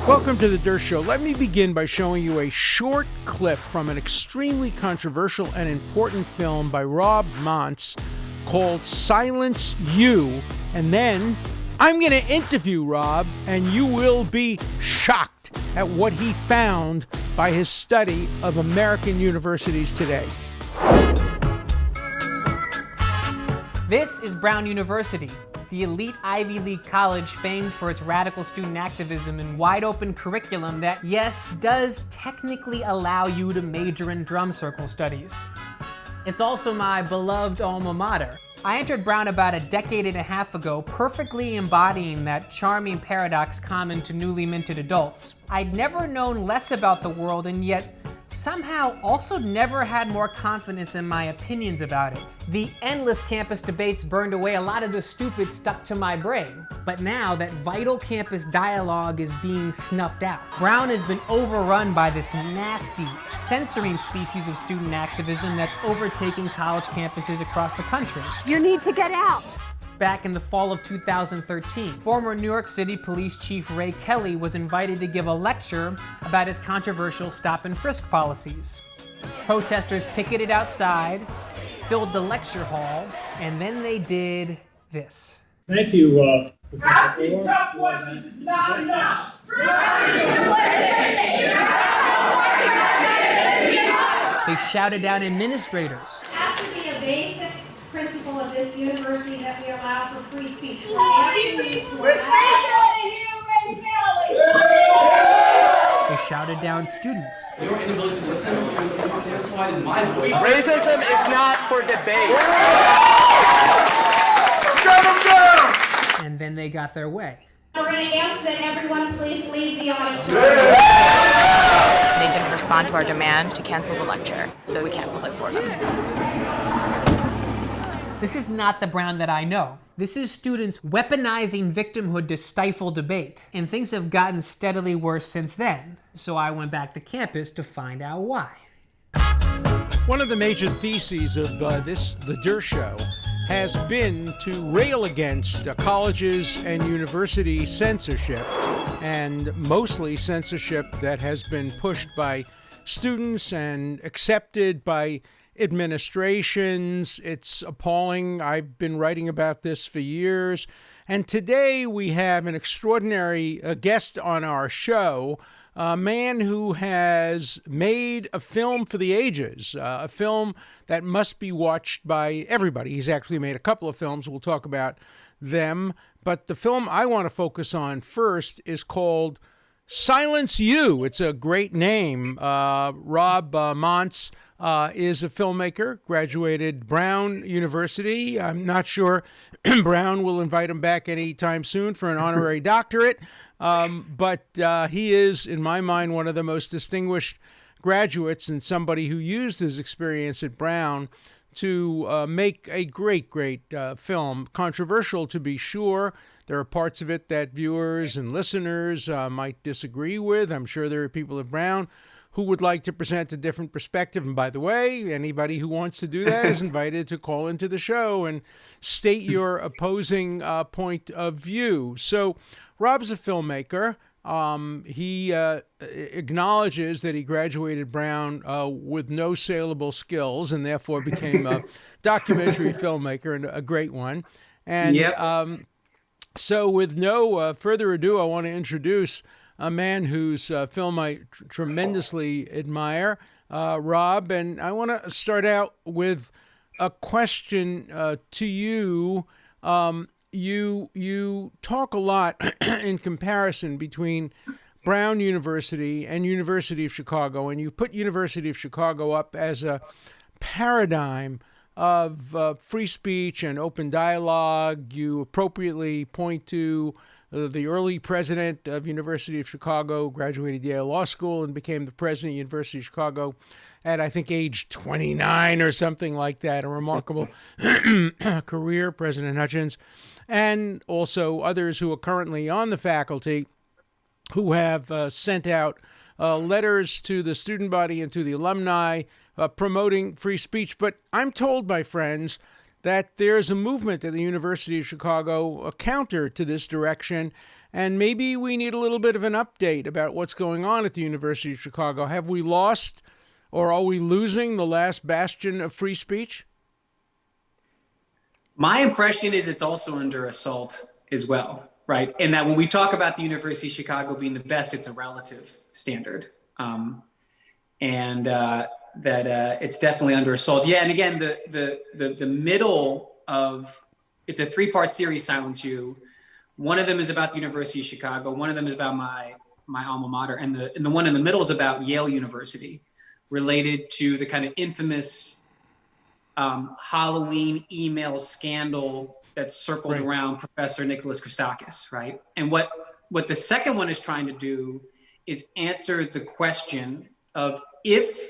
Welcome to The Durst Show. Let me begin by showing you a short clip from an extremely controversial and important film by Rob Montz called Silence You. And then I'm going to interview Rob, and you will be shocked at what he found by his study of American universities today. This is Brown University, the elite Ivy League college famed for its radical student activism and wide-open curriculum that, yes, does technically allow you to major in drum circle studies. It's also my beloved alma mater. I entered Brown about a decade and a half ago, perfectly embodying that charming paradox common to newly minted adults. I'd never known less about the world, and yet somehow also never had more confidence in my opinions about it. The endless campus debates burned away a lot of the stupid stuck to my brain. But now that vital campus dialogue is being snuffed out, Brown has been overrun by this nasty, censoring species of student activism that's overtaking college campuses across the country. You need to get out! Back in the fall of 2013, former New York City Police Chief Ray Kelly was invited to give a lecture about his controversial stop and frisk policies. Protesters picketed outside, filled the lecture hall, and then they did this. Thank you, Asking tough questions is not enough. They shouted down administrators. It has to be a basic principle of this university that we allow for free speech. They shouted down students. Your inability to listen is quite in my voice. Racism is not for debate. Shut them down! And then they got their way. We're going to ask that everyone please leave the auditorium. They didn't respond to our demand to cancel the lecture, so we canceled it for them. This is not the Brown that I know. This is students weaponizing victimhood to stifle debate, and things have gotten steadily worse since then. So I went back to campus to find out why. One of the major theses of The Durst Show has been to rail against colleges and university censorship, and mostly censorship that has been pushed by students and accepted by administrations. It's appalling. I've been writing about this for years. And today we have an extraordinary guest on our show, a man who has made a film for the ages, a film that must be watched by everybody. He's actually made a couple of films. We'll talk about them. But the film I want to focus on first is called Silence You. It's a great name. Rob Montz is a filmmaker, graduated Brown University. I'm not sure Brown will invite him back anytime soon for an honorary doctorate, but he is, in my mind, one of the most distinguished graduates and somebody who used his experience at Brown to make a great film. Controversial, to be sure. There are parts of it that viewers and listeners might disagree with. I'm sure there are people at Brown who would like to present a different perspective. And by the way, anybody who wants to do that is invited to call into the show and state your opposing point of view. So Rob's a filmmaker. He acknowledges that he graduated Brown with no saleable skills and therefore became a documentary filmmaker, and a great one. And so with no further ado, I want to introduce a man whose film I tremendously admire, Rob. And I want to start out with a question to you. You talk a lot in comparison between Brown University and University of Chicago, and you put University of Chicago up as a paradigm of free speech and open dialogue. You appropriately point to the early president of University of Chicago, graduated Yale Law School, and became the president of University of Chicago at, I think, age 29 or something like that. A remarkable career, President Hutchins, and also others who are currently on the faculty who have sent out letters to the student body and to the alumni promoting free speech. But I'm told by friends that there's a movement at the University of Chicago, a counter to this direction, And maybe we need a little bit of an update about what's going on at the University of Chicago. Have we lost, or are we losing, the last bastion of free speech? My impression is it's also under assault as well, right? And that when we talk about the University of Chicago being the best, it's a relative standard. That it's definitely under assault. Yeah, and again, the middle of, it's a 3-part series, Silence You. One of them is about the University of Chicago. One of them is about my alma mater, and the one in the middle is about Yale University, related to the kind of infamous Halloween email scandal that circled around Professor Nicholas Christakis, right? And what the second one is trying to do is answer the question of if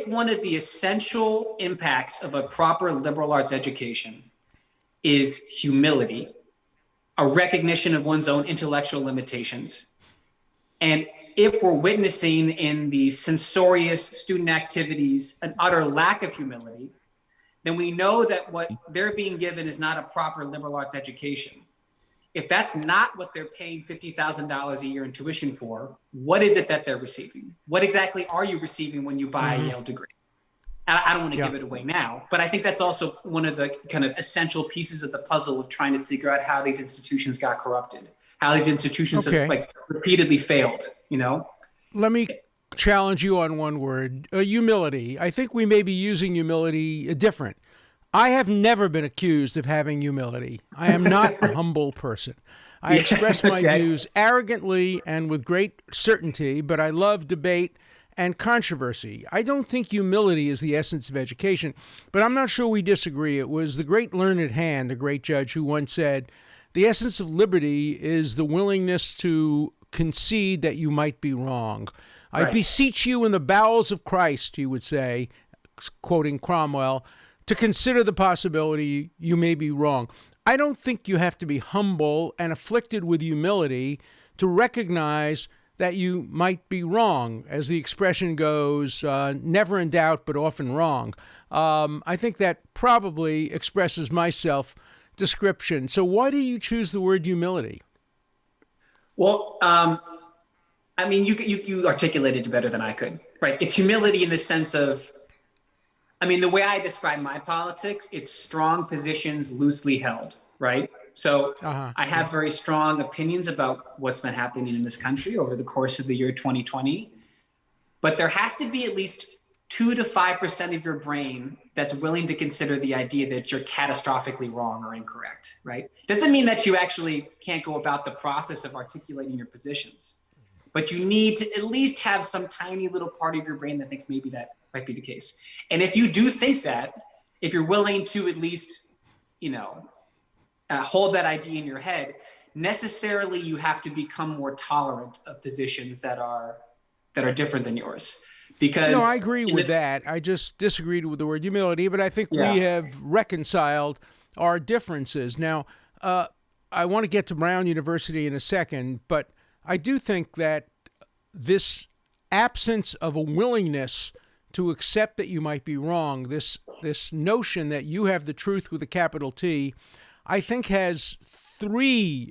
one of the essential impacts of a proper liberal arts education is humility, a recognition of one's own intellectual limitations, and if we're witnessing in the censorious student activities an utter lack of humility, then we know that what they're being given is not a proper liberal arts education. If that's not what they're paying $50,000 a year in tuition for, what is it that they're receiving? What exactly are you receiving when you buy a Yale degree? I don't want to give it away now, but I think that's also one of the kind of essential pieces of the puzzle of trying to figure out how these institutions got corrupted, how these institutions have repeatedly failed, you know? Let me challenge you on one word, humility. I think we may be using humility different. I have never been accused of having humility. I am not a humble person. I express my views arrogantly and with great certainty, but I love debate and controversy. I don't think humility is the essence of education, but I'm not sure we disagree. It was the great learned hand, the great judge, who once said, the essence of liberty is the willingness to concede that you might be wrong. I beseech you in the bowels of Christ, he would say, quoting Cromwell, to consider the possibility you may be wrong. I don't think you have to be humble and afflicted with humility to recognize that you might be wrong. As the expression goes, never in doubt, but often wrong. I think that probably expresses my self-description. So why do you choose the word humility? Well, I mean, you articulated it better than I could, right? It's humility in the sense of, I mean, the way I describe my politics, it's strong positions loosely held, right? So I have very strong opinions about what's been happening in this country over the course of the year 2020. But there has to be at least 2 to 5% of your brain that's willing to consider the idea that you're catastrophically wrong or incorrect, right? Doesn't mean that you actually can't go about the process of articulating your positions. But you need to at least have some tiny little part of your brain that thinks maybe that might be the case. And if you do think that, if you're willing to at least, hold that idea in your head, necessarily you have to become more tolerant of positions that are different than yours. Because I agree with that. I just disagreed with the word humility, but I think we have reconciled our differences. Now, I want to get to Brown University in a second, but I do think that this absence of a willingness to accept that you might be wrong, this notion that you have the truth with a capital T, I think has 3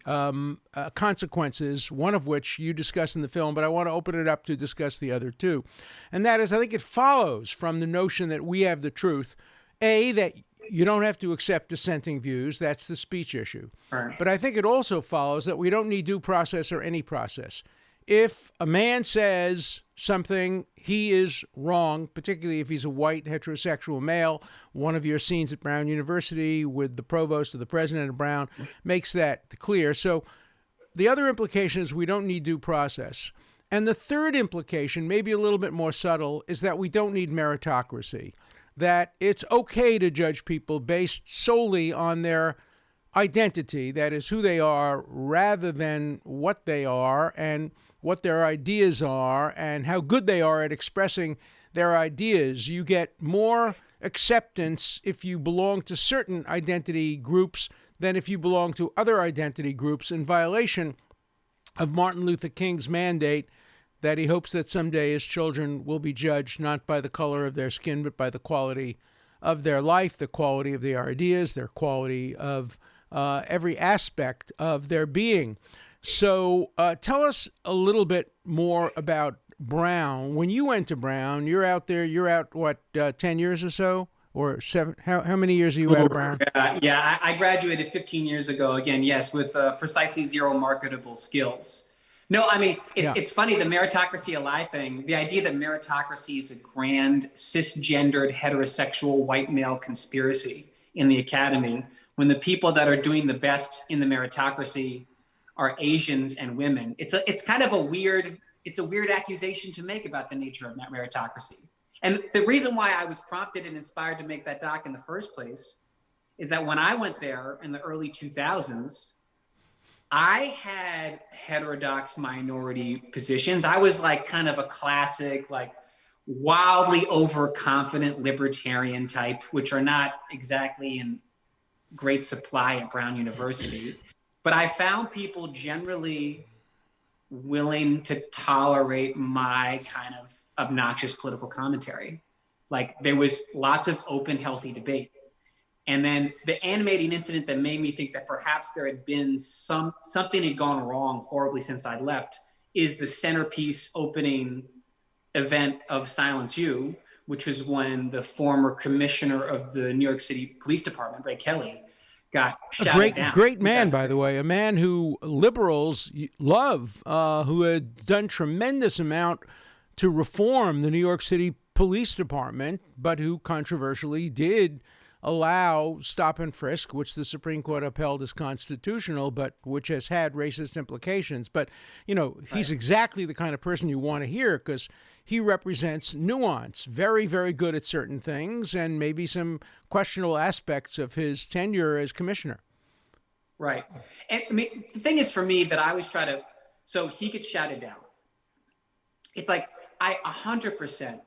consequences, one of which you discuss in the film, but I want to open it up to discuss the other 2. And that is, I think it follows from the notion that we have the truth, A, that you don't have to accept dissenting views. That's the speech issue. Right. But I think it also follows that we don't need due process or any process. If a man says something, he is wrong, particularly if he's a white heterosexual male. One of your scenes at Brown University with the provost or the president of Brown makes that clear. So the other implication is we don't need due process. And the third implication, maybe a little bit more subtle, is that we don't need meritocracy. That it's okay to judge people based solely on their identity, that is who they are, rather than what they are and what their ideas are and how good they are at expressing their ideas. You get more acceptance if you belong to certain identity groups than if you belong to other identity groups, in violation of Martin Luther King's mandate that he hopes that someday his children will be judged not by the color of their skin, but by the quality of their life, the quality of their ideas, their quality of every aspect of their being. So tell us a little bit more about Brown. When you went to Brown, you're out there, what, 10 years or so? Or 7? How many years are you out of Brown? Yeah, I graduated 15 years ago. Again, yes, with precisely 0 marketable skills. No, I mean, it's funny, the meritocracy alive thing, the idea that meritocracy is a grand, cisgendered, heterosexual, white male conspiracy in the academy, when the people that are doing the best in the meritocracy are Asians and women. It's kind of a weird accusation to make about the nature of meritocracy. And the reason why I was prompted and inspired to make that doc in the first place is that when I went there in the early 2000s, I had heterodox minority positions. I was like kind of a classic, like wildly overconfident libertarian type, which are not exactly in great supply at Brown University. But I found people generally willing to tolerate my kind of obnoxious political commentary. Like there was lots of open, healthy debate. And then the animating incident that made me think that perhaps there had been something had gone wrong horribly since I left is the centerpiece opening event of Silence U, which was when the former commissioner of the New York City Police Department, Ray Kelly, got shouted down. Great man, by the way, a man who liberals love, who had done tremendous amount to reform the New York City Police Department, but who controversially did allow stop and frisk, which the Supreme Court upheld as constitutional, but which has had racist implications. But, he's exactly the kind of person you want to hear because he represents nuance, very, very good at certain things, and maybe some questionable aspects of his tenure as commissioner. Right. And I mean, the thing is for me that I always try to, so he gets shouted down. It's like, I 100%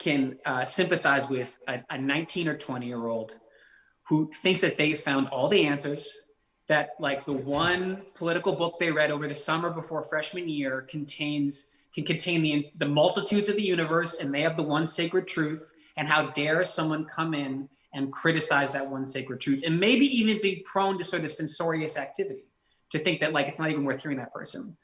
can sympathize with a 19 or 20-year-old who thinks that they found all the answers, that like the one political book they read over the summer before freshman year can contain the multitudes of the universe, and they have the one sacred truth, and how dare someone come in and criticize that one sacred truth, and maybe even be prone to sort of censorious activity, to think that like it's not even worth hearing that person.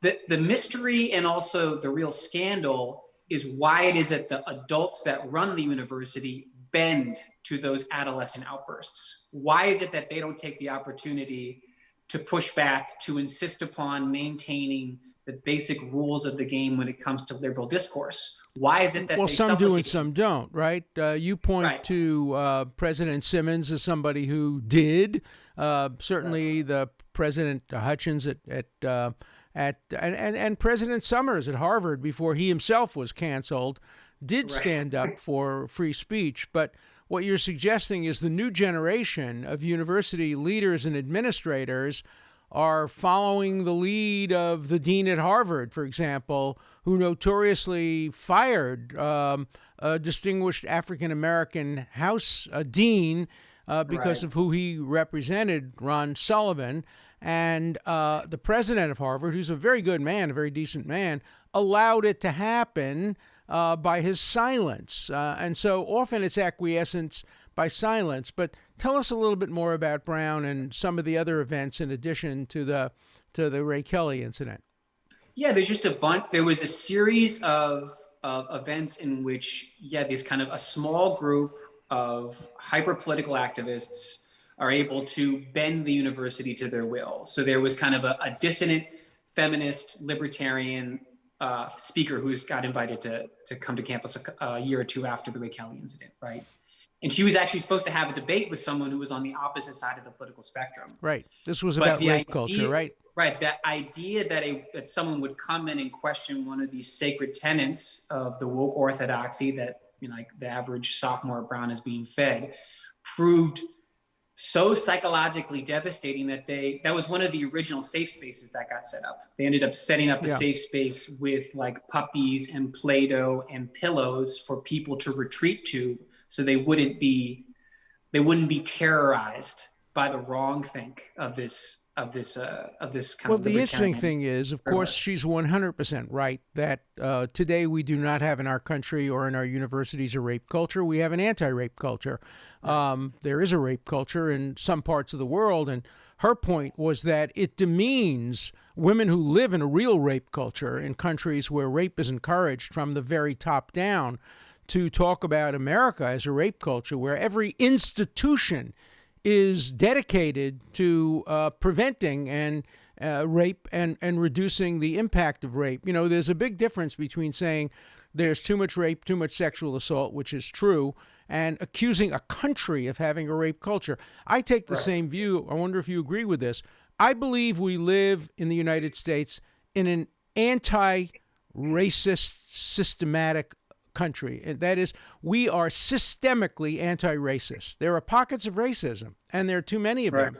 The mystery and also the real scandal is why it is that the adults that run the university bend to those adolescent outbursts. Why is it that they don't take the opportunity to push back, to insist upon maintaining the basic rules of the game when it comes to liberal discourse? Why is it that some do and some don't, right? You point to President Simmons as somebody who did. Certainly the President Hutchins and President Summers at Harvard, before he himself was canceled, did stand up for free speech. But what you're suggesting is the new generation of university leaders and administrators are following the lead of the dean at Harvard, for example, who notoriously fired a distinguished African-American House dean because of who he represented, Ron Sullivan. And the president of Harvard, who's a very good man, a very decent man, allowed it to happen by his silence. And so often it's acquiescence by silence. But tell us a little bit more about Brown and some of the other events in addition to the Ray Kelly incident. Yeah, there's just a bunch. There was a series of events in which, there's kind of a small group of hyper-political activists are able to bend the university to their will. So there was kind of a dissident feminist libertarian speaker who got invited to come to campus a year or two after the Ray Kelly incident, right? And she was actually supposed to have a debate with someone who was on the opposite side of the political spectrum. Right. This was about rape culture, right? Right. That idea that someone would come in and question one of these sacred tenets of the woke orthodoxy that, like the average sophomore at Brown is being fed, proved so psychologically devastating that was one of the original safe spaces that got set up. They ended up setting up a safe space with like puppies and Play-Doh and pillows for people to retreat to, so they wouldn't be terrorized by the wrong think of this kind Well, of the interesting libertarian thing is, of course, she's 100% right that today we do not have in our country or in our universities a rape culture. We have an anti-rape culture. There is a rape culture in some parts of the world, and her point was that it demeans women who live in a real rape culture in countries where rape is encouraged from the very top down to talk about America as a rape culture where every institution is dedicated to preventing and rape and reducing the impact of rape. You know, there's a big difference between saying there's too much rape, too much sexual assault, which is true, and accusing a country of having a rape culture. I take the same view. I wonder if you agree with this. I believe we live in the United States in an anti-racist, systematic country. And that is, we are systemically anti-racist. There are pockets of racism, and there are too many of them.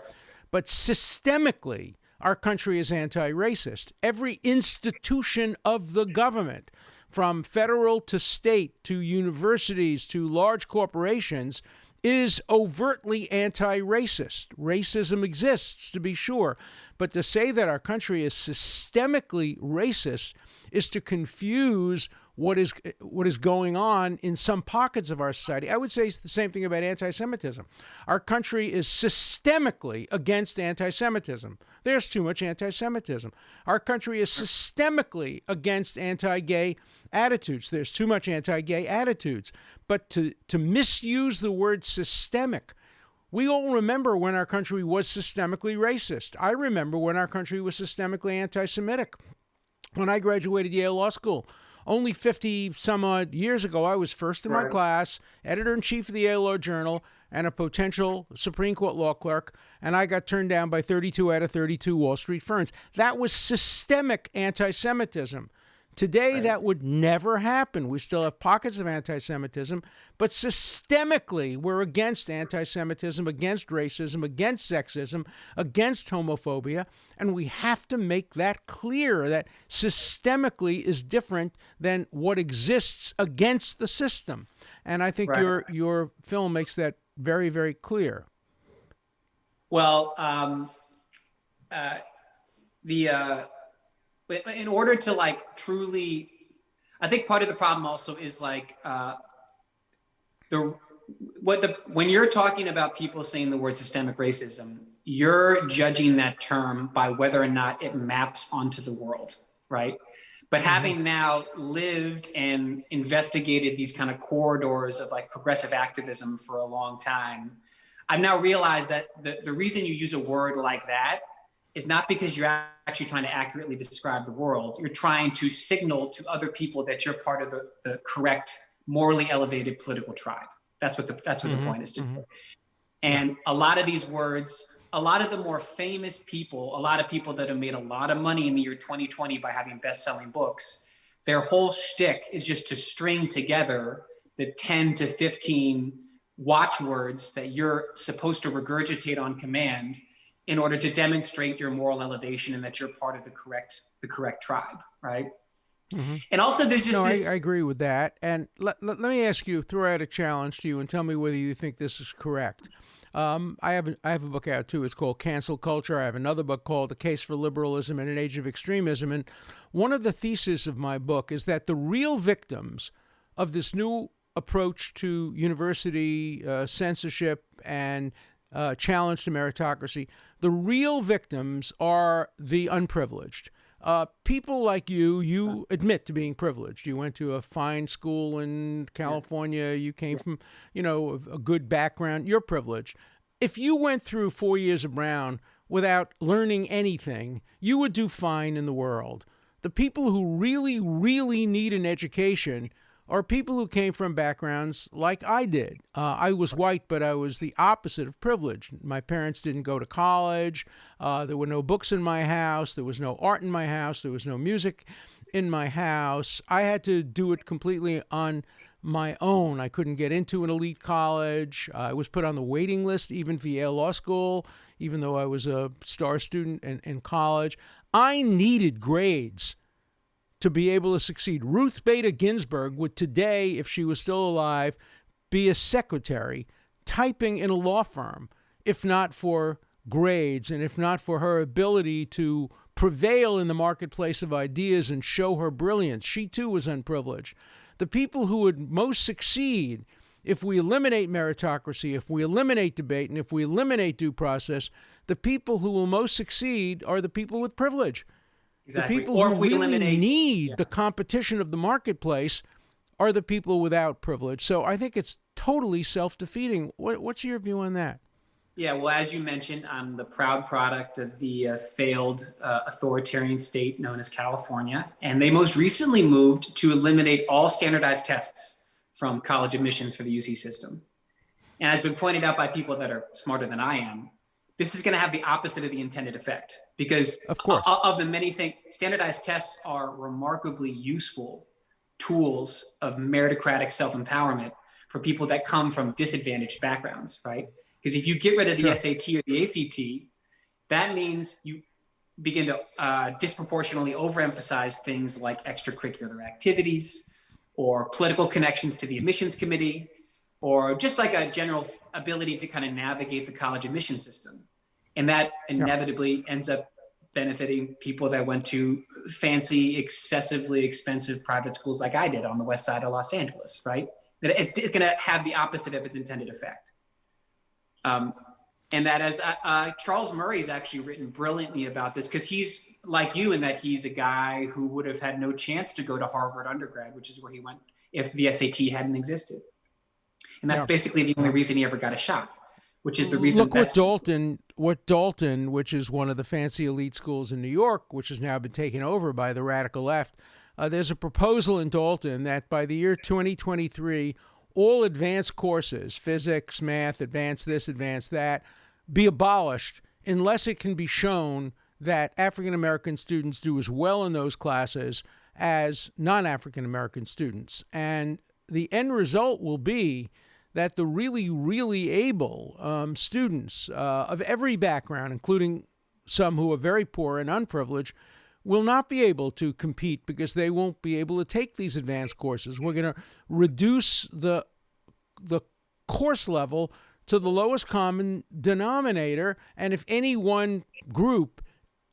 But systemically, our country is anti-racist. Every institution of the government, from federal to state to universities to large corporations, is overtly anti-racist. Racism exists, to be sure, but to say that our country is systemically racist is to confuse what is going on in some pockets of our society. I would say it's the same thing about anti-Semitism. Our country is systemically against anti-Semitism. There's too much anti-Semitism. Our country is systemically against anti-gay attitudes. There's too much anti-gay attitudes. But to misuse the word systemic, we all remember when our country was systemically racist. I remember when our country was systemically anti-Semitic. When I graduated Yale Law School, only 50 some odd years ago, I was first in my class, editor-in-chief of the Yale Law Journal, and a potential Supreme Court law clerk, and I got turned down by 32 out of 32 Wall Street firms. That was systemic anti-Semitism. Today, that would never happen. We still have pockets of anti-Semitism, but systemically, we're against anti-Semitism, against racism, against sexism, against homophobia, and we have to make that clear, that systemically is different than what exists against the system. And I think your film makes that very, very clear. Well, in order to like truly, I think part of the problem also is like when you're talking about people saying the word systemic racism, you're judging that term by whether or not it maps onto the world, right? But having now lived and investigated these kind of corridors of like progressive activism for a long time, I've now realized that the reason you use a word like that is not because you're actually trying to accurately describe the world. You're trying to signal to other people that you're part of the correct, morally elevated political tribe. That's what the point is to do. And a lot of these words, a lot of the more famous people, a lot of people that have made a lot of money in the year 2020 by having best-selling books, their whole shtick is just to string together the 10 to 15 watchwords that you're supposed to regurgitate on command in order to demonstrate your moral elevation and that you're part of the correct tribe, right? And also there's just I agree with that. And let me ask you, throw out a challenge to you and tell me whether you think this is correct. I have a book out too. It's called Cancel Culture. I have another book called The Case for Liberalism in an Age of Extremism. And one of the theses of my book is that the real victims of this new approach to university censorship and challenge to meritocracy, the real victims are the unprivileged. People like you admit to being privileged. You went to a fine school in California. You came from, a good background. You're privileged. If you went through 4 years of Brown without learning anything, you would do fine in the world. The people who really, really need an education are people who came from backgrounds like I did. I was white, but I was the opposite of privileged. My parents didn't go to college. There were no books in my house. There was no art in my house. There was no music in my house. I had to do it completely on my own. I couldn't get into an elite college. I was put on the waiting list even for Yale Law School, even though I was a star student in college. I needed grades to be able to succeed. Ruth Bader Ginsburg would today, if she was still alive, be a secretary typing in a law firm, if not for grades, and if not for her ability to prevail in the marketplace of ideas and show her brilliance, she too was unprivileged. The people who would most succeed if we eliminate meritocracy, if we eliminate debate, and if we eliminate due process, the people who will most succeed are the people with privilege. Exactly. The people Or who if we really eliminate need the competition of the marketplace are the people without privilege. So I think it's totally self-defeating. What's your view on that? Yeah, well, as you mentioned, I'm the proud product of the failed authoritarian state known as California. And they most recently moved to eliminate all standardized tests from college admissions for the UC system. And as been pointed out by people that are smarter than I am, this is going to have the opposite of the intended effect, because of course, of the many things, standardized tests are remarkably useful tools of meritocratic self-empowerment for people that come from disadvantaged backgrounds, right? Because if you get rid of the SAT or the ACT, that means you begin to disproportionately overemphasize things like extracurricular activities or political connections to the admissions committee, or just like a general ability to kind of navigate the college admission system. And that inevitably ends up benefiting people that went to fancy, excessively expensive private schools like I did on the west side of Los Angeles, right? That it's going to have the opposite of its intended effect. And that as Charles Murray's actually written brilliantly about this, because he's like you in that he's a guy who would have had no chance to go to Harvard undergrad, which is where he went if the SAT hadn't existed. And that's basically the only reason he ever got a shot, which is the reason. Look what Dalton, which is one of the fancy elite schools in New York, which has now been taken over by the radical left. There's a proposal in Dalton that by the year 2023, all advanced courses, physics, math, advanced this, advanced that, be abolished unless it can be shown that African-American students do as well in those classes as non-African-American students. And the end result will be that the really, really able students of every background, including some who are very poor and unprivileged, will not be able to compete because they won't be able to take these advanced courses. We're going to reduce the course level to the lowest common denominator, and if any one group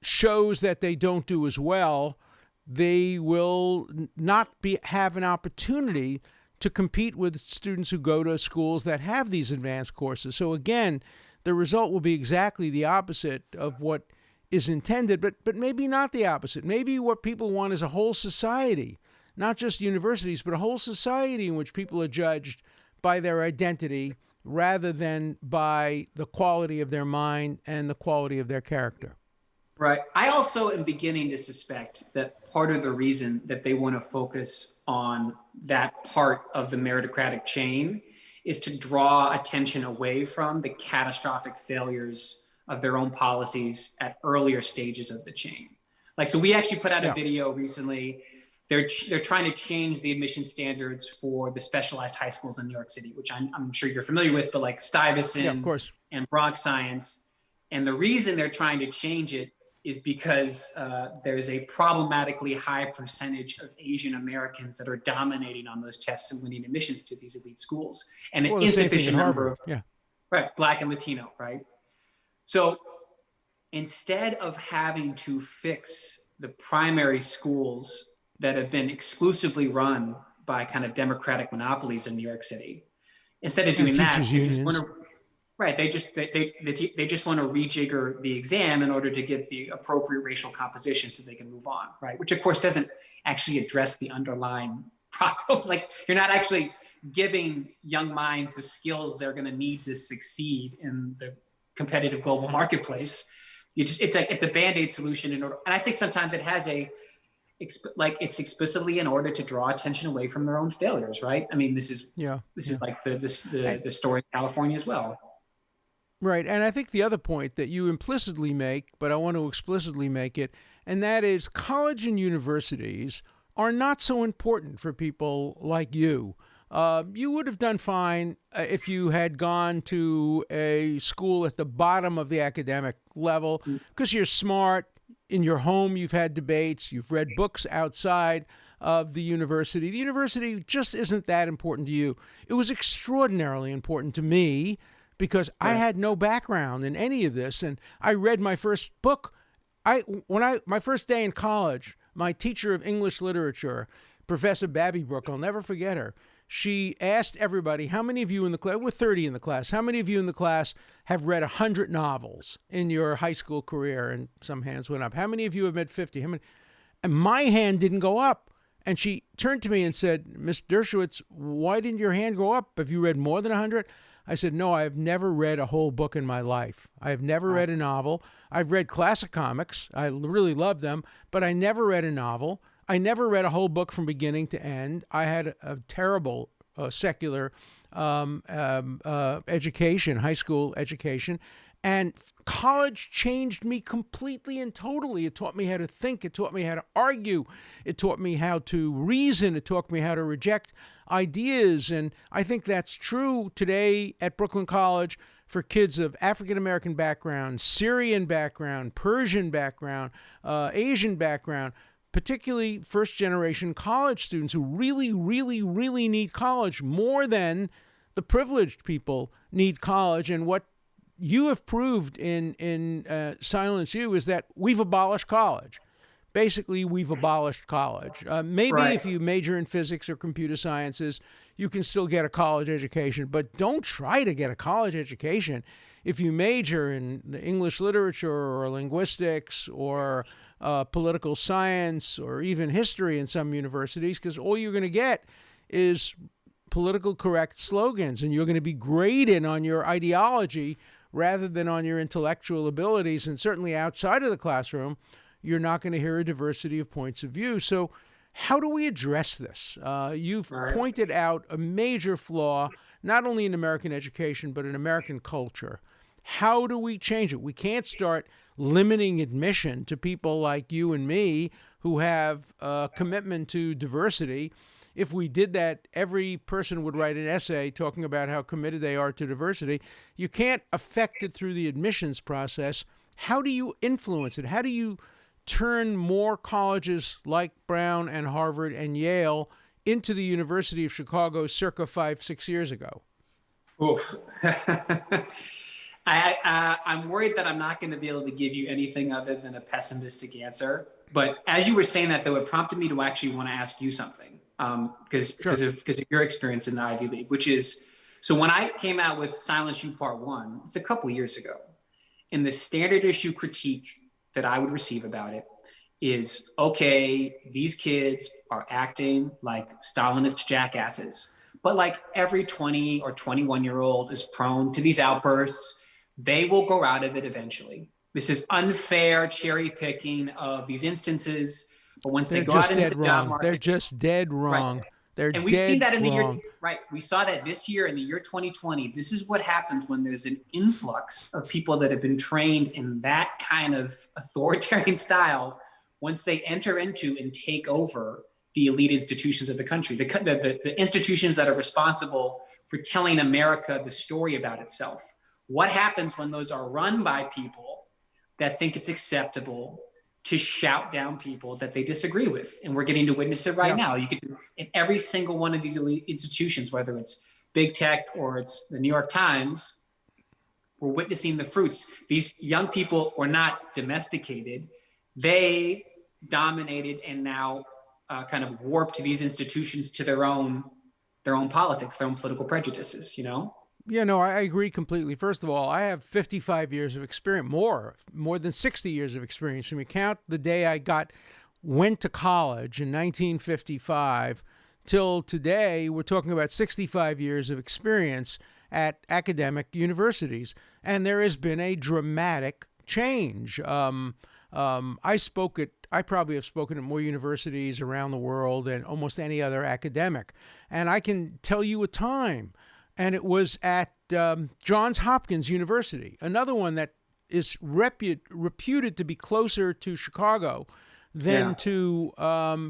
shows that they don't do as well, they will not have an opportunity to compete with students who go to schools that have these advanced courses. So again, the result will be exactly the opposite of what is intended, but maybe not the opposite. Maybe what people want is a whole society, not just universities, but a whole society in which people are judged by their identity rather than by the quality of their mind and the quality of their character. Right. I also am beginning to suspect that part of the reason that they want to focus on that part of the meritocratic chain is to draw attention away from the catastrophic failures of their own policies at earlier stages of the chain. Like, so we actually put out a video recently. They're trying to change the admission standards for the specialized high schools in New York City, which I'm sure you're familiar with, but like Stuyvesant of course, and Bronx Science. And the reason they're trying to change it is because there's a problematically high percentage of Asian Americans that are dominating on those tests and winning admissions to these elite schools, and an insufficient number of Black and Latino, right? So instead of having to fix the primary schools that have been exclusively run by kind of democratic monopolies in New York City, instead of doing that, they just want to, they just want to rejigger the exam in order to get the appropriate racial composition so they can move on, right? Which of course doesn't actually address the underlying problem. Like, you're not actually giving young minds the skills they're going to need to succeed in the competitive global marketplace. It's a Band-Aid solution in order, and I think sometimes it has it's explicitly in order to draw attention away from their own failures, right? I mean, this is like the story in California as well. Right, and I think the other point that you implicitly make, but I want to explicitly make it, and that is college and universities are not so important for people like you. You would have done fine if you had gone to a school at the bottom of the academic level because you're smart. In your home, you've had debates, you've read books outside of the university. The university just isn't that important to you. It was extraordinarily important to me because I had no background in any of this. And I read my first book. My first day in college, my teacher of English literature, Professor Babby Brook, I'll never forget her. She asked everybody, how many of you in the class, we're 30 in the class, how many of you in the class have read 100 novels in your high school career? And some hands went up. How many of you have read 50? How many? And my hand didn't go up. And she turned to me and said, Miss Dershowitz, why didn't your hand go up? Have you read more than 100? I said, no, I have never read a whole book in my life. I have never read a novel. I've read classic comics. I really love them, but I never read a novel. I never read a whole book from beginning to end. I had a terrible secular education, high school education. And college changed me completely and totally. It taught me how to think. It taught me how to argue. It taught me how to reason. It taught me how to reject ideas. And I think that's true today at Brooklyn College for kids of African-American background, Syrian background, Persian background, Asian background, particularly first-generation college students who really, really, really need college more than the privileged people need college. And what you have proved in Silence U is that we've abolished college. Basically, we've abolished college. Maybe if you major in physics or computer sciences, you can still get a college education, but don't try to get a college education if you major in English literature or linguistics or political science or even history in some universities, because all you're going to get is political correct slogans, and you're going to be graded on your ideology rather than on your intellectual abilities. And certainly outside of the classroom, you're not going to hear a diversity of points of view. So how do we address this? You've pointed out a major flaw, not only in American education, but in American culture. How do we change it? We can't start limiting admission to people like you and me who have a commitment to diversity. If we did that, every person would write an essay talking about how committed they are to diversity. You can't affect it through the admissions process. How do you influence it? How do you turn more colleges like Brown and Harvard and Yale into the University of Chicago circa 5-6 years ago? Oof. I'm worried that I'm not going to be able to give you anything other than a pessimistic answer. But as you were saying that, though, it prompted me to actually want to ask you something. Because of your experience in the Ivy League, which is, so when I came out with Silence U Part 1, it's a couple years ago, and the standard issue critique that I would receive about it is, okay, these kids are acting like Stalinist jackasses, but like every 20 or 21-year-old is prone to these outbursts. They will grow out of it eventually. This is unfair cherry picking of these instances. But once they go out into the job market, they're just dead wrong. And we've seen that in the year, we saw that this year in the year 2020. This is what happens when there's an influx of people that have been trained in that kind of authoritarian styles. Once they enter into and take over the elite institutions of the country, the institutions that are responsible for telling America the story about itself. What happens when those are run by people that think it's acceptable to shout down people that they disagree with? And we're getting to witness it right now. You can, in every single one of these elite institutions, whether it's big tech or it's the New York Times, we're witnessing the fruits. These young people were not domesticated. They dominated and now kind of warped these institutions to their own politics, their own political prejudices, you know? Yeah, no, I agree completely. First of all, I have 55 years of experience, more than 60 years of experience. And we count the day I went to college in 1955 till today, we're talking about 65 years of experience at academic universities. And there has been a dramatic change. I probably have spoken at more universities around the world than almost any other academic. And I can tell you a time. And it was at Johns Hopkins University, another one that is reputed to be closer to Chicago than to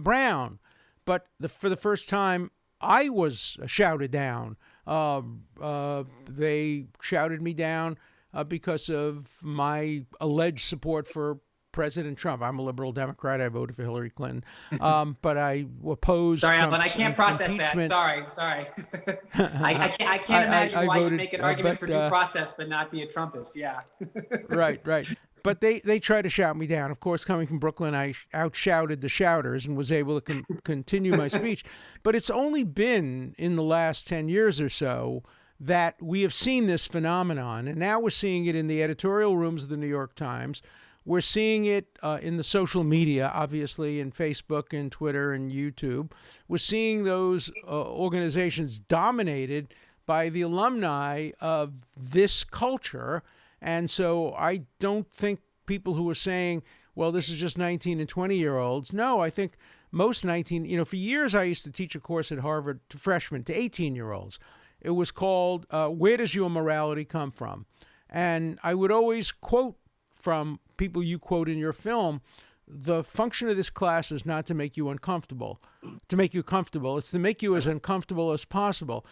Brown. But for the first time, I was shouted down. They shouted me down because of my alleged support for President Trump. I'm a liberal Democrat. I voted for Hillary Clinton, but I opposed. Sorry, Trump's Alan, I can't process impeachment. that. Sorry. I can't imagine I why voted, you make an argument but, for due process but not be a Trumpist. Yeah. Right. But they try to shout me down. Of course, coming from Brooklyn, I outshouted the shouters and was able to continue my speech. But it's only been in the last 10 years or so that we have seen this phenomenon. And now we're seeing it in the editorial rooms of the New York Times. We're seeing it in the social media, obviously, in Facebook and Twitter and YouTube. We're seeing those organizations dominated by the alumni of this culture. And so I don't think people who are saying, well, this is just 19 and 20-year-olds. No, I think most 19, for years I used to teach a course at Harvard to freshmen, to 18-year-olds. It was called, Where Does Your Morality Come From? And I would always quote from people you quote in your film, the function of this class is not to make you uncomfortable, to make you comfortable. It's to make you as uncomfortable as possible.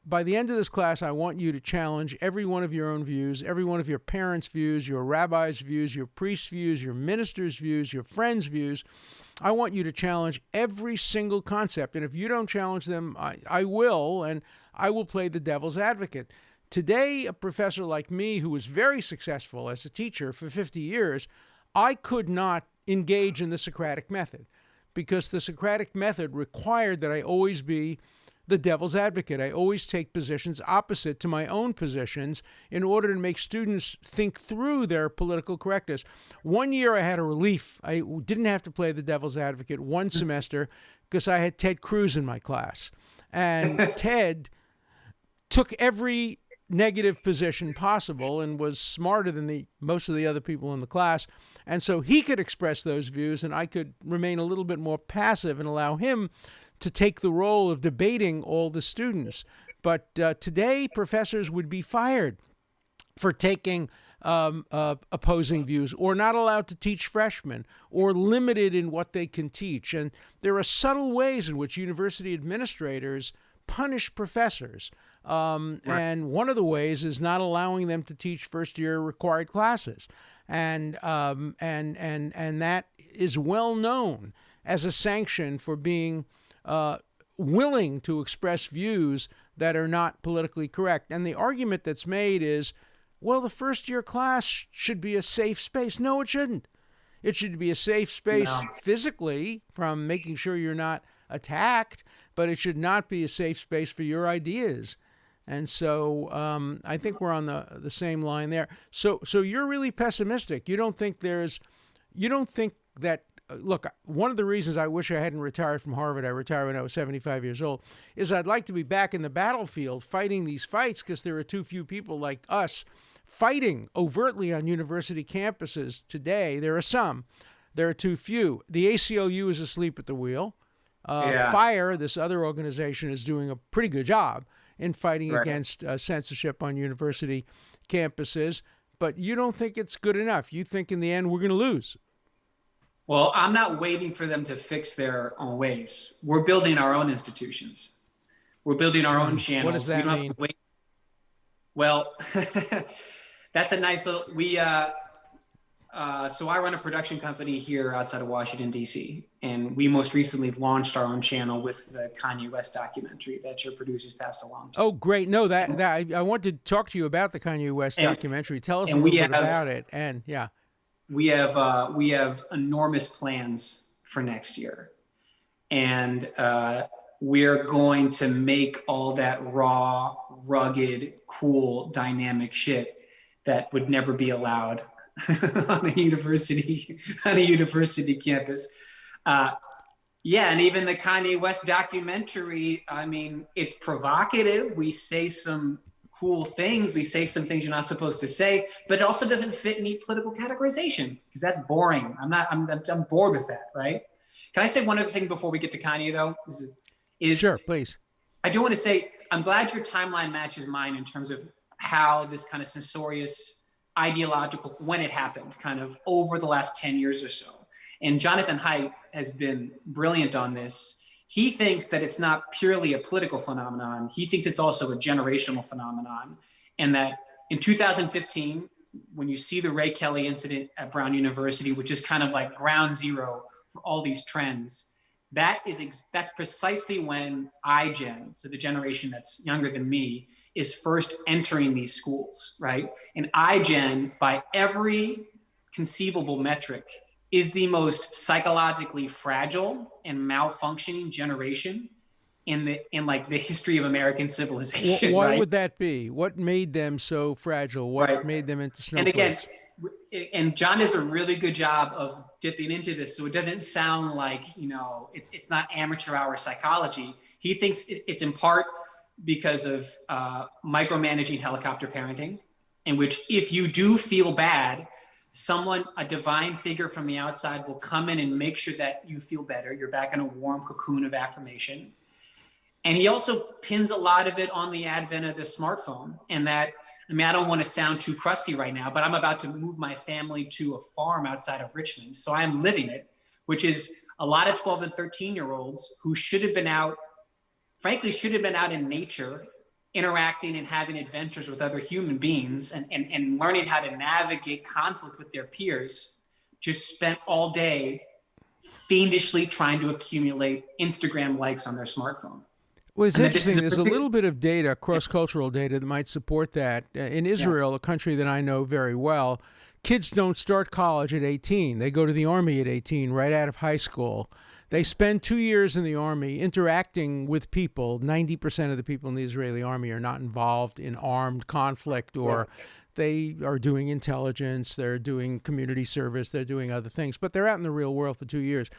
By the end of this class, I want you to challenge every one of your own views, every one of your parents' views, your rabbi's views, your priest's views, your minister's views, your friends' views. I want you to challenge every single concept. And if you don't challenge them, I will, and I will play the devil's advocate. Today, a professor like me, who was very successful as a teacher for 50 years, I could not engage in the Socratic method because the Socratic method required that I always be the devil's advocate. I always take positions opposite to my own positions in order to make students think through their political correctness. One year I had a relief. I didn't have to play the devil's advocate one semester because I had Ted Cruz in my class. And Ted took every negative position possible and was smarter than most of the other people in the class. And so he could express those views and I could remain a little bit more passive and allow him to take the role of debating all the students. But today, professors would be fired for taking opposing views or not allowed to teach freshmen or limited in what they can teach. And there are subtle ways in which university administrators punish professors. And one of the ways is not allowing them to teach first-year required classes. And that is well known as a sanction for being willing to express views that are not politically correct. And the argument that's made is, well, the first-year class should be a safe space. No, it shouldn't. It should be a safe space physically from making sure you're not attacked, but it should not be a safe space for your ideas. And so I think we're on the same line there. So you're really pessimistic. You don't think that, look, one of the reasons I wish I hadn't retired from Harvard, I retired when I was 75 years old, is I'd like to be back in the battlefield fighting these fights because there are too few people like us fighting overtly on university campuses today. There are some. There are too few. The ACLU is asleep at the wheel. FIRE, this other organization, is doing a pretty good job in fighting against censorship on university campuses. But you don't think it's good enough. You think in the end we're going to lose. Well, I'm not waiting for them to fix their own ways. We're building our own institutions. We're building our own channels. What does that mean? Well, that's a nice little, so I run a production company here outside of Washington, D.C., and we most recently launched our own channel with the Kanye West documentary that your producers passed along to. Oh, great. No, that I wanted to talk to you about the Kanye West documentary. Tell us a little bit about it. And yeah. We have enormous plans for next year. And we're going to make all that raw, rugged, cool, dynamic shit that would never be allowed on a university campus. And even the Kanye West documentary, I mean, it's provocative. We say some cool things. We say some things you're not supposed to say, but it also doesn't fit neat political categorization because that's boring. I'm bored with that, right? Can I say one other thing before we get to Kanye though? Sure, please. I do want to say, I'm glad your timeline matches mine in terms of how this kind of censorious ideological, when it happened, kind of over the last 10 years or so. And Jonathan Haidt has been brilliant on this. He thinks that it's not purely a political phenomenon. He thinks it's also a generational phenomenon. And that in 2015, when you see the Ray Kelly incident at Brown University, which is kind of like ground zero for all these trends, that's precisely when iGen, so the generation that's younger than me, is first entering these schools, right? And iGen, by every conceivable metric, is the most psychologically fragile and malfunctioning generation in the history of American civilization. Why right? would that be? What made them so fragile? What made them into snowflakes? And again, and John does a really good job of dipping into this, so it doesn't sound like, it's not amateur hour psychology. He thinks it's in part because of micromanaging helicopter parenting, in which if you do feel bad, a divine figure from the outside will come in and make sure that you feel better. You're back in a warm cocoon of affirmation. And he also pins a lot of it on the advent of the smartphone, and that, I don't want to sound too crusty right now, but I'm about to move my family to a farm outside of Richmond. So I'm living it, which is a lot of 12 and 13-year-olds who should have been out in nature, interacting and having adventures with other human beings and learning how to navigate conflict with their peers, just spent all day fiendishly trying to accumulate Instagram likes on their smartphone. Well, it's interesting. There's a little bit of data, cross-cultural data, that might support that. In Israel, a country that I know very well, kids don't start college at 18. They go to the Army at 18, right out of high school. They spend 2 years in the Army interacting with people. 90% of the people in the Israeli Army are not involved in armed conflict, or they are doing intelligence, they're doing community service, they're doing other things, but they're out in the real world for 2 years.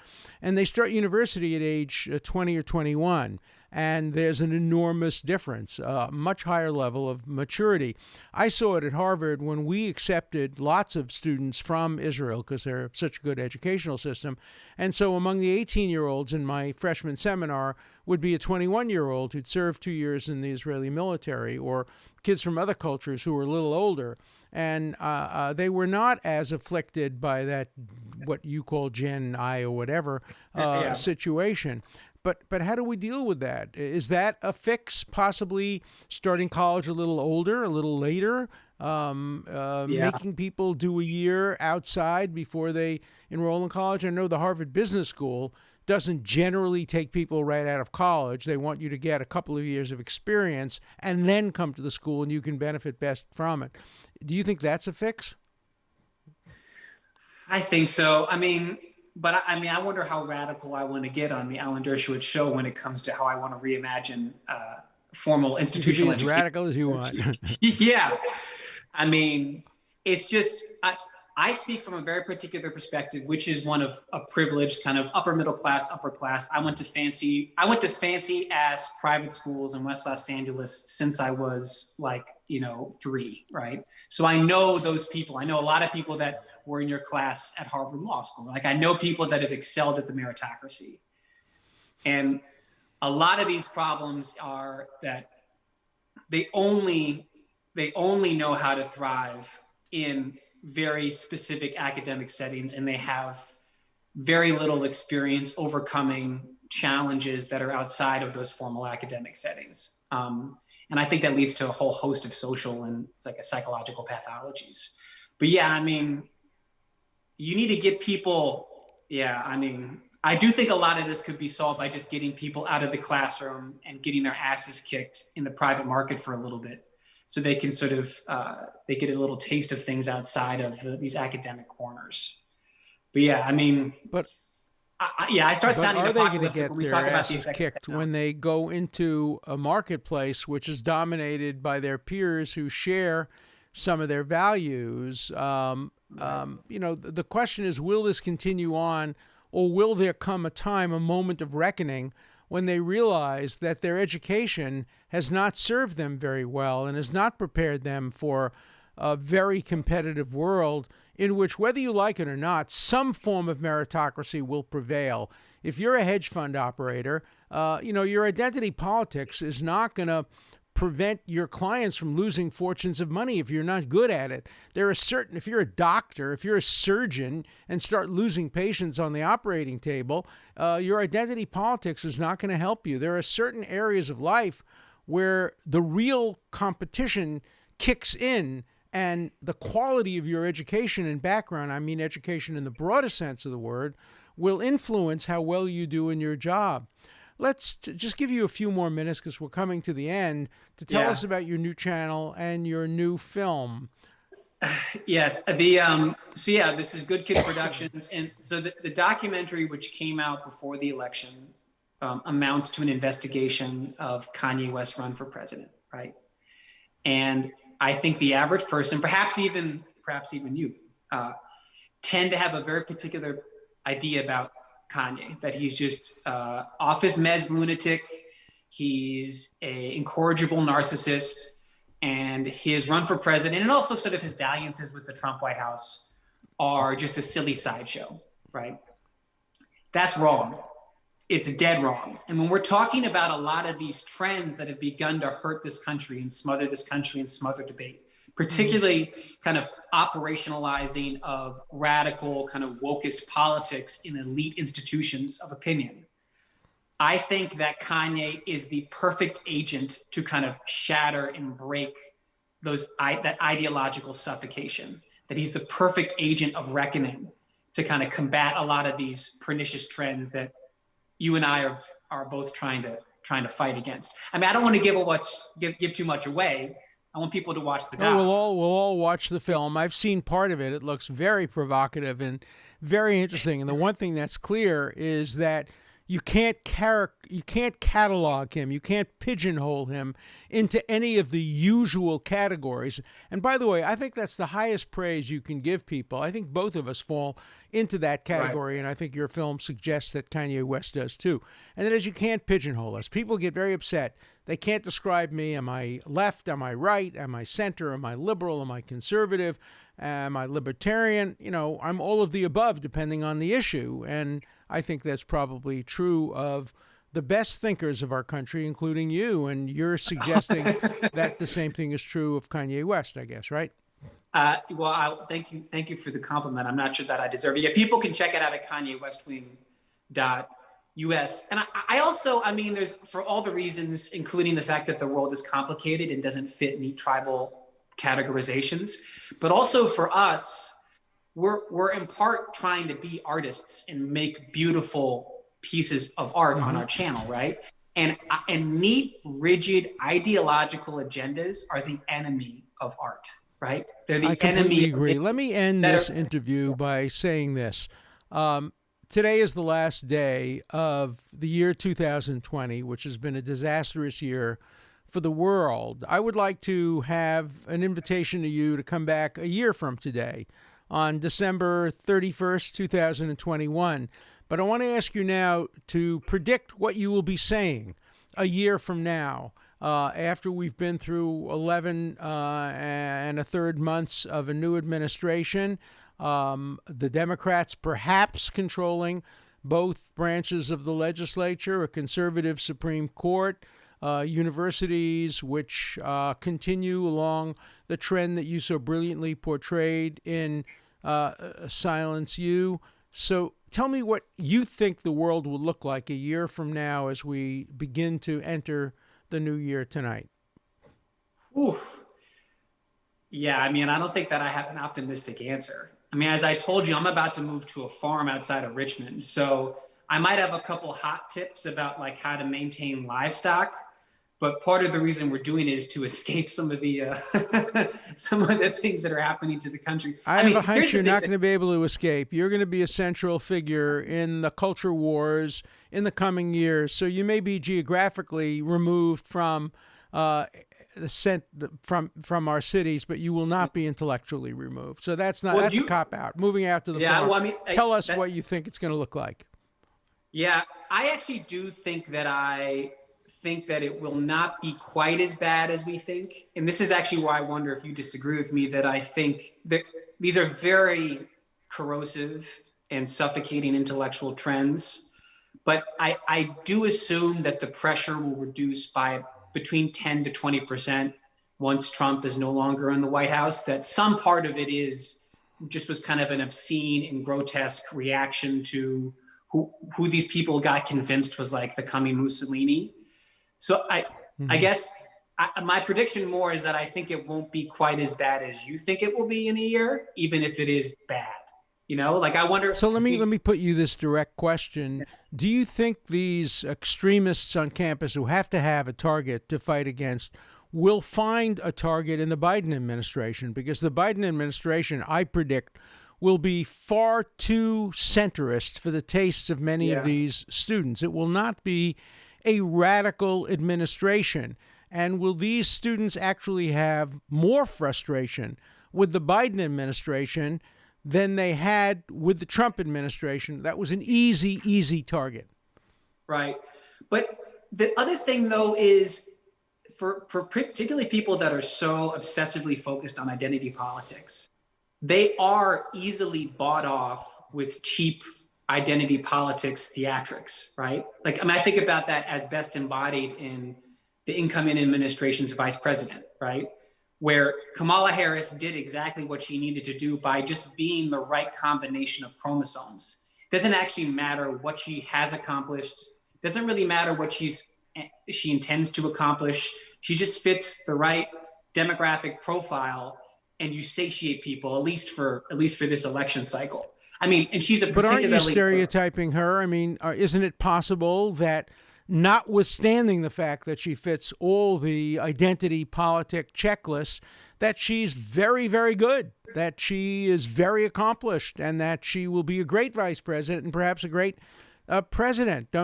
And they start university at age 20 or 21. And there's an enormous difference, a much higher level of maturity. I saw it at Harvard when we accepted lots of students from Israel because they're such a good educational system. And so among the 18-year-olds in my freshman seminar would be a 21-year-old who'd served 2 years in the Israeli military, or kids from other cultures who were a little older. And they were not as afflicted by that, what you call Gen I or whatever, situation. But how do we deal with that? Is that a fix, possibly starting college a little older, a little later, making people do a year outside before they enroll in college? I know the Harvard Business School doesn't generally take people right out of college. They want you to get a couple of years of experience and then come to the school, and you can benefit best from it. Do you think that's a fix? I think so. But I wonder how radical I want to get on the Alan Dershowitz show when it comes to how I want to reimagine formal institutional education. As radical as you want. Yeah. It's just, I speak from a very particular perspective, which is one of a privileged kind of upper middle class, upper class. I went to fancy ass private schools in West Los Angeles since I was 3, right? So I know those people. I know a lot of people that were in your class at Harvard Law School. I know people that have excelled at the meritocracy. And a lot of these problems are that they only know how to thrive in very specific academic settings, and they have very little experience overcoming challenges that are outside of those formal academic settings. And I think that leads to a whole host of social and psychological pathologies. But you need to get people, I do think a lot of this could be solved by just getting people out of the classroom and getting their asses kicked in the private market for a little bit, so they can sort of, they get a little taste of things outside of these academic corners. But I start sounding apocalyptic when we talk about the effects kicked when they go into a marketplace which is dominated by their peers who share some of their values. The question is, will this continue on, or will there come a moment of reckoning when they realize that their education has not served them very well and has not prepared them for a very competitive world in which, whether you like it or not, some form of meritocracy will prevail. If you're a hedge fund operator, your identity politics is not going to prevent your clients from losing fortunes of money if you're not good at it. If you're a doctor, if you're a surgeon and start losing patients on the operating table, your identity politics is not going to help you. There are certain areas of life where the real competition kicks in, and the quality of your education and background, I mean education in the broadest sense of the word, will influence how well you do in your job. Let's just give you a few more minutes because we're coming to the end to tell us about your new channel and your new film. This is Good Kid Productions. And so the documentary, which came out before the election, amounts to an investigation of Kanye West's run for president, right? And I think the average person, perhaps even you, tend to have a very particular idea about Kanye, that he's just off his meds lunatic, he's an incorrigible narcissist, and his run for president, and also sort of his dalliances with the Trump White House, are just a silly sideshow, right? That's wrong. It's dead wrong. And when we're talking about a lot of these trends that have begun to hurt this country and smother this country and smother debate, particularly kind of operationalizing of radical kind of wokist politics in elite institutions of opinion, I think that Kanye is the perfect agent to kind of shatter and break that ideological suffocation, that he's the perfect agent of reckoning to kind of combat a lot of these pernicious trends that you and I are both trying to fight against. I mean, I don't want to give too much away. I want people to watch the doc. We'll all watch the film. I've seen part of it. It looks very provocative and very interesting. And the one thing that's clear is that you can't catalog him. You can't pigeonhole him into any of the usual categories. And by the way, I think that's the highest praise you can give people. I think both of us fall into that category, right. And I think your film suggests that Kanye West does too. And that is, you can't pigeonhole us. People get very upset. They can't describe me. Am I left? Am I right? Am I center? Am I liberal? Am I conservative? Am I libertarian? You know, I'm all of the above depending on the issue. And I think that's probably true of the best thinkers of our country, including you. And you're suggesting that the same thing is true of Kanye West, I guess, right? Thank you for the compliment. I'm not sure that I deserve it. Yeah, people can check it out at KanyeWestWing.us. And I also, I mean, there's, for all the reasons, including the fact that the world is complicated and doesn't fit neat tribal categorizations, but also for us, we're in part trying to be artists and make beautiful pieces of art on our channel, right? And neat, rigid, ideological agendas are the enemy of art, right? They're the enemy. I completely agree. Let me end this interview by saying this. Today is the last day of the year 2020, which has been a disastrous year for the world. I would like to have an invitation to you to come back a year from today on December 31st, 2021. But I want to ask you now to predict what you will be saying a year from now, after we've been through 11 and a third months of a new administration, the Democrats perhaps controlling both branches of the legislature, a conservative Supreme Court, universities which continue along the trend that you so brilliantly portrayed in Silence You. So tell me what you think the world will look like a year from now as we begin to enter the new year tonight. Oof. Yeah, I mean, I don't think that I have an optimistic answer. I mean, as I told you, I'm about to move to a farm outside of Richmond. So I might have a couple hot tips about like how to maintain livestock. But part of the reason we're doing it is to escape some of the things that are happening to the country. I have a hunch you're not going to be able to escape. You're going to be a central figure in the culture wars in the coming years. So you may be geographically removed from our cities, but you will not be intellectually removed. So that's a cop out. Moving out to the farm. Well, I mean, tell us what you think it's going to look like. Yeah, I actually do think that it will not be quite as bad as we think. And this is actually why I wonder if you disagree with me, that I think that these are very corrosive and suffocating intellectual trends. But I do assume that the pressure will reduce by between 10 to 20% once Trump is no longer in the White House, that some part of it was kind of an obscene and grotesque reaction to who these people got convinced was like the coming Mussolini. So I guess my prediction more is that I think it won't be quite as bad as you think it will be in a year, even if it is bad. Like I wonder. So let me put you this direct question. Do you think these extremists on campus who have to have a target to fight against will find a target in the Biden administration? Because the Biden administration, I predict, will be far too centrist for the tastes of many of these students. It will not be a radical administration. And will these students actually have more frustration with the Biden administration than they had with the Trump administration? That was an easy target. Right. But the other thing, though, is for particularly people that are so obsessively focused on identity politics, they are easily bought off with cheap identity politics theatrics, right? Like, I think about that as best embodied in the incoming administration's vice president, right? Where Kamala Harris did exactly what she needed to do by just being the right combination of chromosomes. It doesn't actually matter what she has accomplished. It doesn't really matter what she intends to accomplish. She just fits the right demographic profile, and you satiate people, at least for this election cycle. And she's a particularly. But aren't you stereotyping her? Isn't it possible that, notwithstanding the fact that she fits all the identity politic checklists, that she's very, very good, that she is very accomplished, and that she will be a great vice president and perhaps a great president?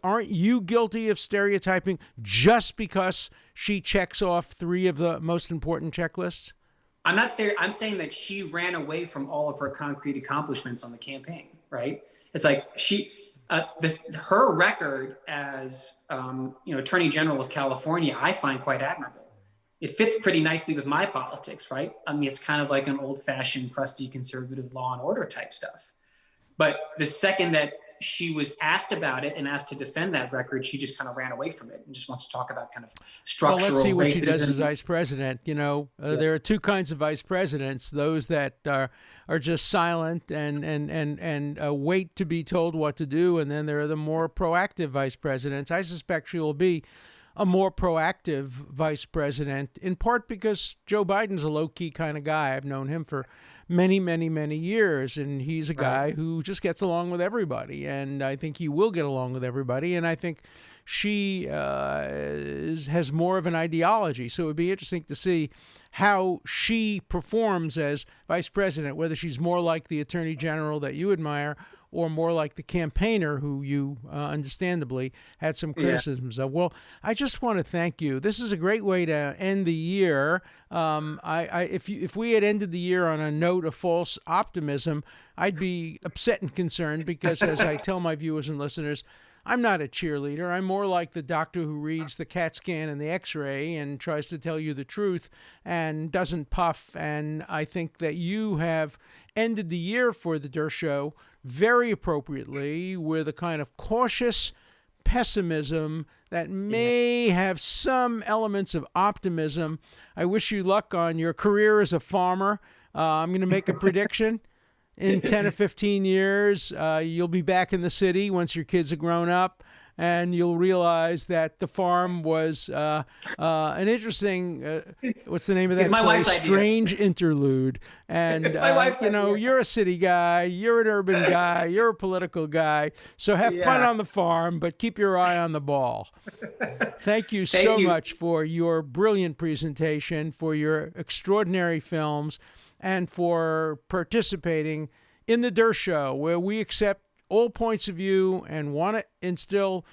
Aren't you guilty of stereotyping just because she checks off 3 of the most important checklists? I'm not I'm saying that she ran away from all of her concrete accomplishments on the campaign, right? It's like her record as Attorney General of California, I find quite admirable. It fits pretty nicely with my politics, right? It's kind of like an old-fashioned, crusty, conservative law and order type stuff. But the second that she was asked about it and asked to defend that record, she just kind of ran away from it and just wants to talk about kind of structural racism. Well, let's see what she does as vice president. There are 2 kinds of vice presidents: those that are just silent and wait to be told what to do, and then there are the more proactive vice presidents. I suspect she will be a more proactive vice president, in part because Joe Biden's a low-key kind of guy. I've known him for many years, and he's a guy who just gets along with everybody, and I think he will get along with everybody, and I think she has more of an ideology. So it would be interesting to see how she performs as vice president, whether she's more like the attorney general that you admire or more like the campaigner who you understandably had some criticisms of. Well, I just want to thank you. This is a great way to end the year. If we had ended the year on a note of false optimism, I'd be upset and concerned because, as I tell my viewers and listeners, I'm not a cheerleader. I'm more like the doctor who reads the CAT scan and the X-ray and tries to tell you the truth and doesn't puff. And I think that you have ended the year for the Der Show very appropriately with a kind of cautious pessimism that may have some elements of optimism. I wish you luck on your career as a farmer. I'm going to make a prediction. In 10 or 15 years, you'll be back in the city once your kids are grown up, and you'll realize that the farm was an interesting, what's the name of that place? Strange interlude. And, you're a city guy, you're an urban guy, you're a political guy, so have fun on the farm, but keep your eye on the ball. Thank you so much for your brilliant presentation, for your extraordinary films, and for participating in the Der Show, where we accept all points of view and want to instill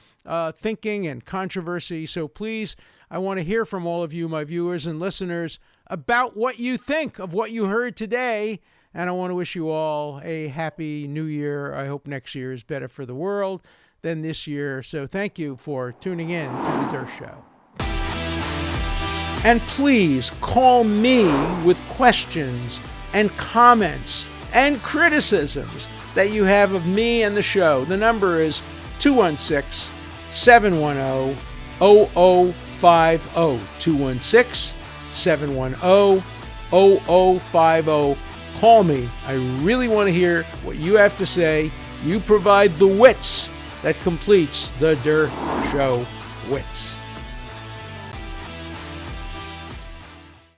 thinking and controversy. So please, I want to hear from all of you, my viewers and listeners, about what you think of what you heard today. And I want to wish you all a happy new year. I hope next year is better for the world than this year. So thank you for tuning in to the Der Show. And please call me with questions and comments and criticisms that you have of me and the show. The number is 216-710-0050. 216-710-0050. Call me. I really want to hear what you have to say. You provide the wits that completes the Der Show wits.